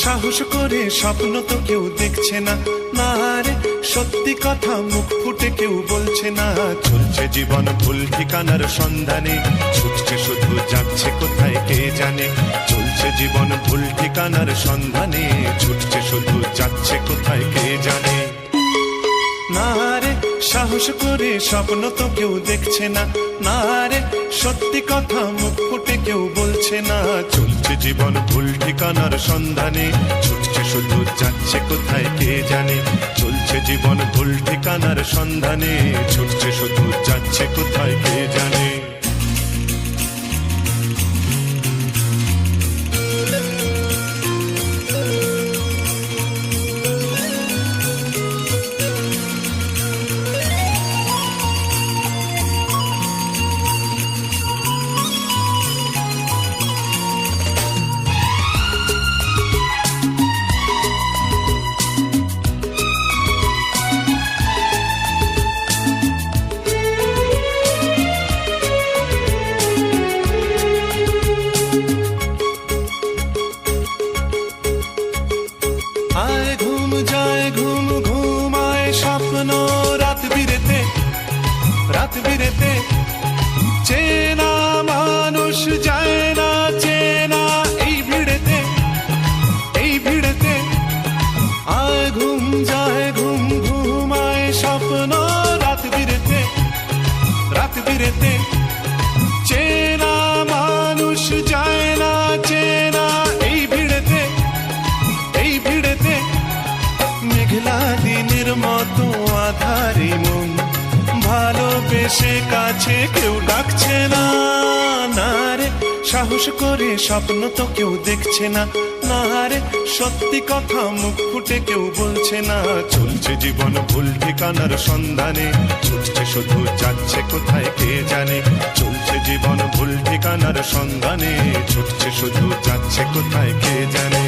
সাহস করে স্বপ্ন তো কেউ দেখছে না, না রে সত্যি কথা মুখ ফুটে কেউ বলছে না। চলছে জীবন ভুল ঠিকানার সন্ধানে, ছুটছে শুধু যাচ্ছে কোথায় কে জানে। চলছে জীবন ভুল ঠিকানার সন্ধানে, ছুটছে শুধু যাচ্ছে কোথায় কে জানে। না রে সাহস করে স্বপ্ন তো কেউ দেখছে না, না রে সত্যি কথা মুখ ফুটে কেউ বলছে না। চলছে জীবন ভুল ঠিকানার সন্ধানে, ছুটছে শুধু যাচ্ছে কোথায় কে জানে। চলছে জীবন ভুল ঠিকানার সন্ধানে, ছুটছে শুধু যাচ্ছে কোথায় কে জানে। আয় ঘুম যায় ঘুম ঘুমায় স্বপ্ন রাত বিরেতে, রাত বিরেতে চেনা মানুষ যায় না চেনা এই ভিড়েতে, এই ভিড়েতে। আয় ঘুম যায় ঘুম ঘুমায় স্বপ্ন রাত বিরেতে, রাত বিরেতে চেনা মানুষ যায় না চেনা এই ভিড়েতে, এই ভিড়েতে। মেঘলা দিনের মতো আধারি মন, ভালোবেসে কাছে কেউ ডাকছে না, না রে সাহস করে স্বপ্ন তো কেউ দেখছে না, না রে সত্যি কথা মুখ ফুটে কেউ বলছে না। চলছে জীবন ভুল ঠিকানার সন্ধানে, ছুটছে শুধু যাচ্ছে কোথায় কে জানে। চলছে জীবন ভুল ঠিকানার সন্ধানে, ছুটছে শুধু যাচ্ছে কোথায় কে জানে।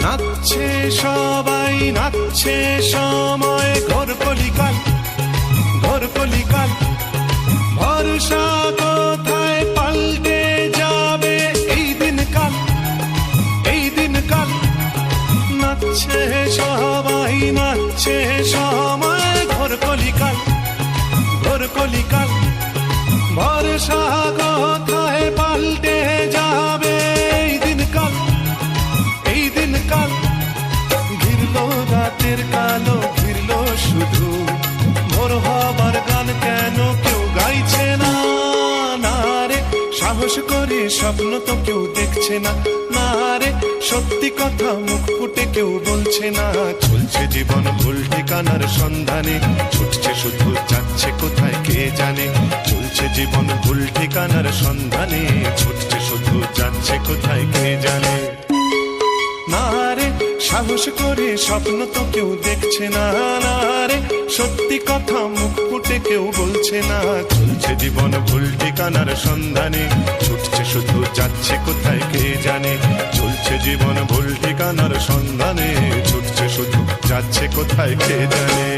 নাচছে সবাই নাচছে সময় ঘোর কলিকাল, ঘোর কলিকাল। ভরসা কোথায় পাল্টে যাবে এই দিনকাল, এই দিনকাল। নাচছে সবাই নাচছে সময় ঘোর কলিকাল, ঘোর কলিকাল। ভরসা কোথায় পাল্টে যাবে এই দিনকাল, এই দিনকাল। ঘিরলো রাতের কালো ঘিরলো শুধু, ভোর হবার গান কেন কেউ গাইছে না, না রে সাহস করে স্বপ্ন তো কেউ দেখছে না, না রে সত্যি কথা মুখ ফুটে কেউ বলছে না। চলছে জীবন ভুল ঠিকানার সন্ধানে, ছুটছে শুধু যাচ্ছে কোথায় কে জানে। চলছে জীবন ভুল ঠিকানার সন্ধানে, ছুটছে শুধু যাচ্ছে কোথায় কে জানে। না রে সাহস করে স্বপ্ন তো কেউ দেখছে না, না রে সত্যি কথা মুখ ফুটে কেউ বলছে না। চলছে জীবন ভুল ঠিকানার সন্ধানে, ছুটছে শুধু যাচ্ছে কোথায় কে জানে। চলছে জীবন ভুল ঠিকানার সন্ধানে, ছুটছে শুধু যাচ্ছে কোথায় কে জানে।